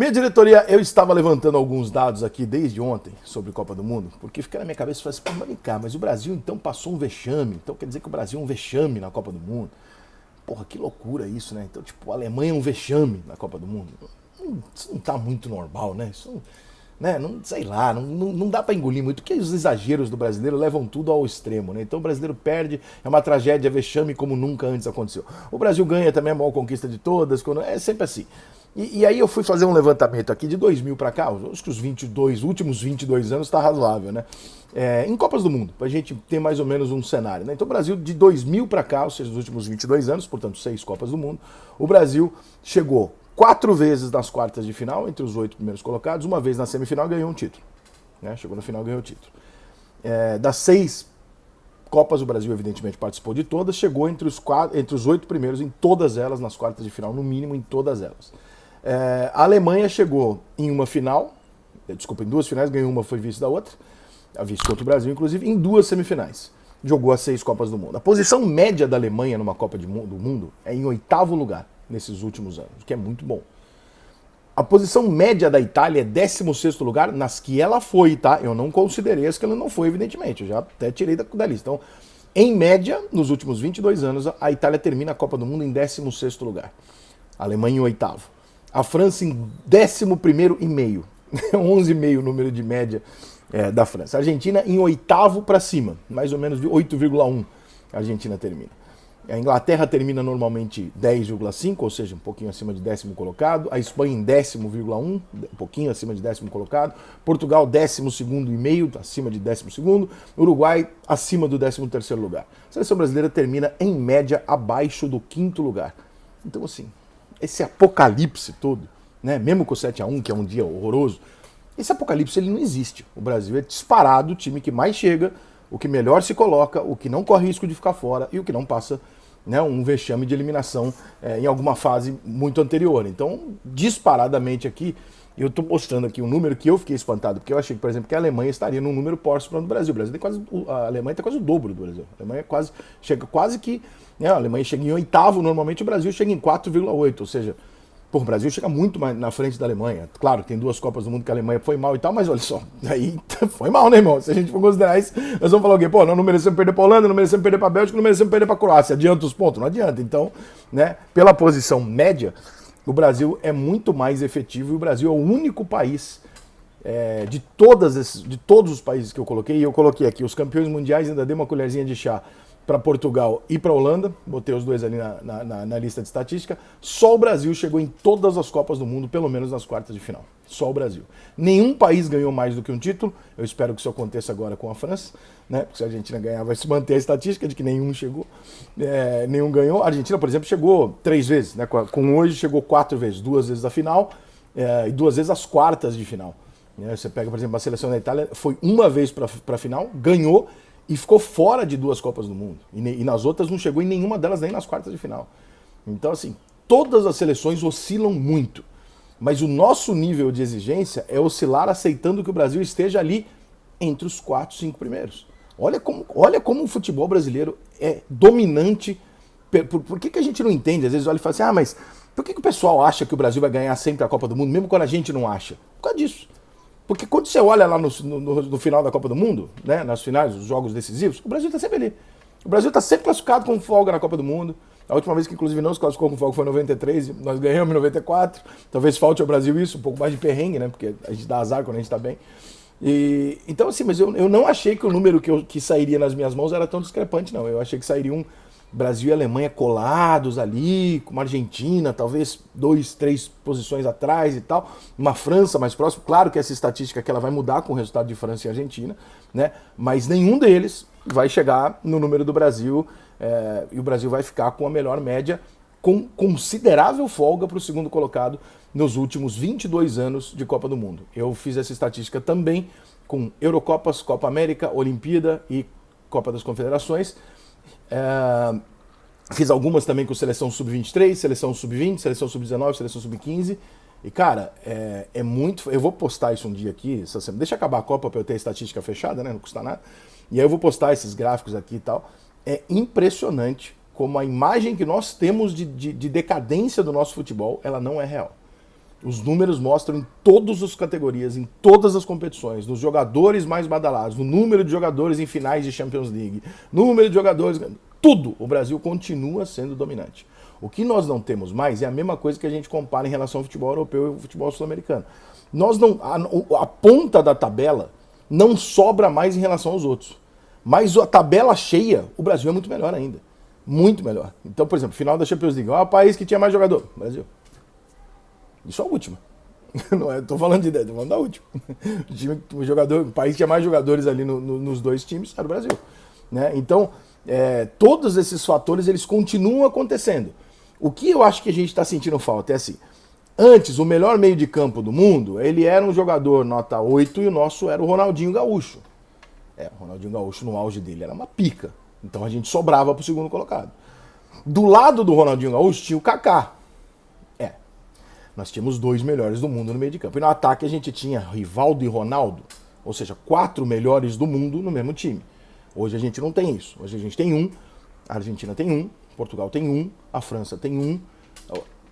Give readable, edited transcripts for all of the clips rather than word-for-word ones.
Minha diretoria, eu estava levantando alguns dados aqui desde ontem sobre Copa do Mundo, porque fica na minha cabeça e falei assim, pô, mas vem cá, mas o Brasil então passou um vexame, então quer dizer que o Brasil é um vexame na Copa do Mundo. Porra, que loucura isso, né? Então, tipo, a Alemanha é um vexame na Copa do Mundo. Isso não tá muito normal, né? Isso, né? Não, sei lá, não dá pra engolir muito, porque os exageros do brasileiro levam tudo ao extremo, né? Então o brasileiro perde, é uma tragédia, é vexame como nunca antes aconteceu. O Brasil ganha também, é a maior conquista de todas, é sempre assim. E aí eu fui fazer um levantamento aqui de 2000 para cá, acho que os últimos 22 anos está razoável, né? Em Copas do Mundo, para a gente ter mais ou menos um cenário, né? Então o Brasil de 2000 para cá, ou seja, os últimos 22 anos, portanto 6 Copas do Mundo, o Brasil chegou 4 vezes nas quartas de final, entre os 8 primeiros colocados, uma vez na semifinal e ganhou um título. Né? Chegou na final e ganhou o título. Das 6 Copas, o Brasil evidentemente participou de todas, chegou entre os 8 primeiros em todas elas, nas quartas de final, no mínimo em todas elas. A Alemanha chegou em uma final, em 2 finais, ganhou uma, foi vice da outra, a vice contra o Brasil, inclusive, em 2 semifinais. Jogou as 6 Copas do Mundo. A posição média da Alemanha numa Copa do Mundo é em 8º lugar nesses últimos anos, o que é muito bom. A posição média da Itália é 16º lugar nas que ela foi, tá? Eu não considerei as que ela não foi, evidentemente, eu já até tirei da lista. Então, em média, nos últimos 22 anos, a Itália termina a Copa do Mundo em 16º lugar. A Alemanha em 8º. A França em 11º e meio. 11,5 o número de média da França. A Argentina em 8º para cima, mais ou menos de 8,1 a Argentina termina. A Inglaterra termina normalmente 10,5, ou seja, um pouquinho acima de 10º colocado. A Espanha em 10,1, um pouquinho acima de 10º colocado. Portugal 12º e meio, acima de 12º. Uruguai acima do 13º lugar. A seleção brasileira termina em média abaixo do 5º lugar. Então assim, esse apocalipse todo, né? Mesmo com o 7-1, que é um dia horroroso, esse apocalipse ele não existe. O Brasil é disparado o time que mais chega, o que melhor se coloca, o que não corre risco de ficar fora e o que não passa, né, um vexame de eliminação em alguma fase muito anterior. Então, disparadamente aqui, eu estou mostrando aqui um número que eu fiquei espantado, porque eu achei, por exemplo, que a Alemanha estaria num número próximo do Brasil. O Brasil tem quase, a Alemanha tem quase o dobro do Brasil. A Alemanha chega quase que, né, a Alemanha chega em 8º, normalmente o Brasil chega em 4,8, ou seja, o Brasil chega muito mais na frente da Alemanha. Claro, tem 2 Copas do Mundo que a Alemanha foi mal e tal, mas olha só, aí foi mal, né, irmão? Se a gente for considerar isso, nós vamos falar o quê? Pô, não merecemos perder para a Holanda, não merecemos perder para a Bélgica, não merecemos perder para a Croácia. Adianta os pontos? Não adianta. Então, né, pela posição média, o Brasil é muito mais efetivo e o Brasil é o único país de todos os países que eu coloquei, e eu coloquei aqui os campeões mundiais, ainda dei uma colherzinha de chá para Portugal e para Holanda, botei os dois ali na lista de estatística. Só o Brasil chegou em todas as Copas do Mundo, pelo menos nas quartas de final. Só o Brasil. Nenhum país ganhou mais do que um título. Eu espero que isso aconteça agora com a França, né? Porque se a Argentina ganhar, vai se manter a estatística de que nenhum chegou, nenhum ganhou. A Argentina, por exemplo, chegou 3 vezes, né? Com hoje chegou 4 vezes, 2 vezes a final e 2 vezes as quartas de final. Você pega, por exemplo, a seleção da Itália, foi uma vez para a final, ganhou e ficou fora de 2 Copas do Mundo. E nas outras não chegou em nenhuma delas, nem nas quartas de final. Então, assim, todas as seleções oscilam muito. Mas o nosso nível de exigência é oscilar aceitando que o Brasil esteja ali entre os 4, 5 primeiros. Olha como o futebol brasileiro é dominante. Por que a gente não entende? Às vezes olha e fala assim, mas por que o pessoal acha que o Brasil vai ganhar sempre a Copa do Mundo, mesmo quando a gente não acha? Por causa disso. Porque quando você olha lá no final da Copa do Mundo, né, nas finais, os jogos decisivos, o Brasil está sempre ali. O Brasil está sempre classificado com folga na Copa do Mundo. A última vez que, inclusive, não se classificou com folga foi em 93, nós ganhamos em 94. Talvez falte ao Brasil isso, um pouco mais de perrengue, né, porque a gente dá azar quando a gente está bem. Então, assim, mas eu não achei que o número que sairia nas minhas mãos era tão discrepante, não. Eu achei que sairia um Brasil e Alemanha colados ali, com uma Argentina, talvez 2, 3 posições atrás e tal, uma França mais próxima. Claro que essa estatística que ela vai mudar com o resultado de França e Argentina, né? Mas nenhum deles vai chegar no número do Brasil e o Brasil vai ficar com a melhor média, com considerável folga para o segundo colocado nos últimos 22 anos de Copa do Mundo. Eu fiz essa estatística também com Eurocopas, Copa América, Olimpíada e Copa das Confederações. Fiz algumas também com seleção sub-23, seleção sub-20, seleção sub-19, seleção sub-15. E, cara, é muito... Eu vou postar isso um dia aqui, essa semana. Deixa acabar a Copa para eu ter a estatística fechada, né? Não custa nada. E aí eu vou postar esses gráficos aqui e tal. É impressionante como a imagem que nós temos de decadência do nosso futebol, ela não é real. Os números mostram em todas as categorias, em todas as competições, nos jogadores mais badalados, no número de jogadores em finais de Champions League, número de jogadores... Tudo, o Brasil continua sendo dominante. O que nós não temos mais é a mesma coisa que a gente compara em relação ao futebol europeu e ao futebol sul-americano. Nós não, a ponta da tabela não sobra mais em relação aos outros. Mas a tabela cheia, o Brasil é muito melhor ainda. Muito melhor. Então, por exemplo, final da Champions League, o país que tinha mais jogador, Brasil. Isso é a última. Não é, tô falando de ideia, tô falando da última. O país que tinha mais jogadores ali nos dois times era o Brasil. Né? Então, todos esses fatores eles continuam acontecendo. O que eu acho que a gente está sentindo falta é assim. Antes, o melhor meio de campo do mundo, ele era um jogador nota 8 e o nosso era o Ronaldinho Gaúcho. O Ronaldinho Gaúcho no auge dele era uma pica. Então a gente sobrava pro segundo colocado. Do lado do Ronaldinho Gaúcho tinha o Kaká. Nós tínhamos 2 melhores do mundo no meio de campo. E no ataque a gente tinha Rivaldo e Ronaldo, ou seja, 4 melhores do mundo no mesmo time. Hoje a gente não tem isso. Hoje a gente tem um, a Argentina tem um, Portugal tem um, a França tem um.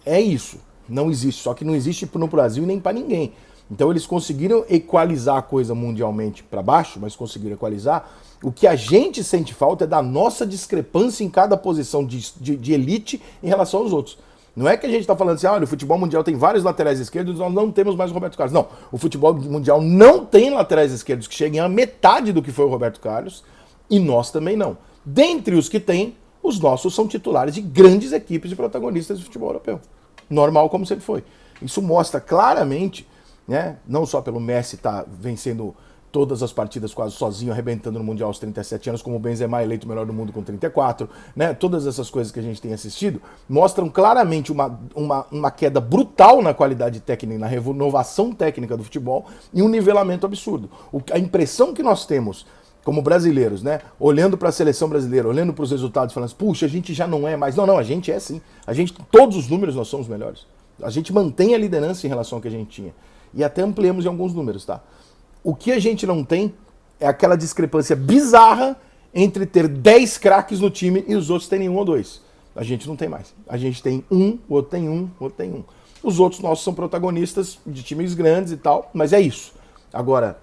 É isso. Não existe. Só que não existe no Brasil e nem para ninguém. Então eles conseguiram equalizar a coisa mundialmente para baixo, mas conseguiram equalizar. O que a gente sente falta é da nossa discrepância em cada posição de elite em relação aos outros. Não é que a gente está falando assim, olha, o futebol mundial tem vários laterais esquerdos, nós não temos mais o Roberto Carlos. Não, o futebol mundial não tem laterais esquerdos que cheguem a metade do que foi o Roberto Carlos, e nós também não. Dentre os que tem, os nossos são titulares de grandes equipes e protagonistas do futebol europeu. Normal como sempre foi. Isso mostra claramente, né, não só pelo Messi estar vencendo todas as partidas quase sozinho, arrebentando no Mundial aos 37 anos, como o Benzema eleito o melhor do mundo com 34, né? Todas essas coisas que a gente tem assistido mostram claramente uma queda brutal na qualidade técnica, na renovação técnica do futebol e um nivelamento absurdo. A impressão que nós temos como brasileiros, né? Olhando para a seleção brasileira, olhando para os resultados, falando, puxa, a gente já não é mais. Não, a gente é sim. Todos os números nós somos melhores. A gente mantém a liderança em relação ao que a gente tinha. E até ampliamos em alguns números, tá? O que a gente não tem é aquela discrepância bizarra entre ter 10 craques no time e os outros terem 1 ou 2. A gente não tem mais. A gente tem um, o outro tem um, o outro tem um. Os outros nossos são protagonistas de times grandes e tal, mas é isso. Agora,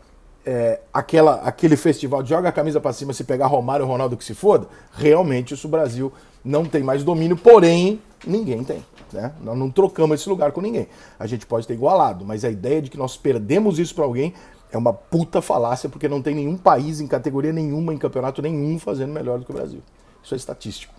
aquele festival de joga a camisa pra cima, se pegar Romário e Ronaldo que se foda, realmente isso o Brasil não tem mais domínio, porém, ninguém tem. Né? Nós não trocamos esse lugar com ninguém. A gente pode ter igualado, mas a ideia de que nós perdemos isso pra alguém é uma puta falácia, porque não tem nenhum país em categoria nenhuma, em campeonato nenhum, fazendo melhor do que o Brasil. Isso é estatístico.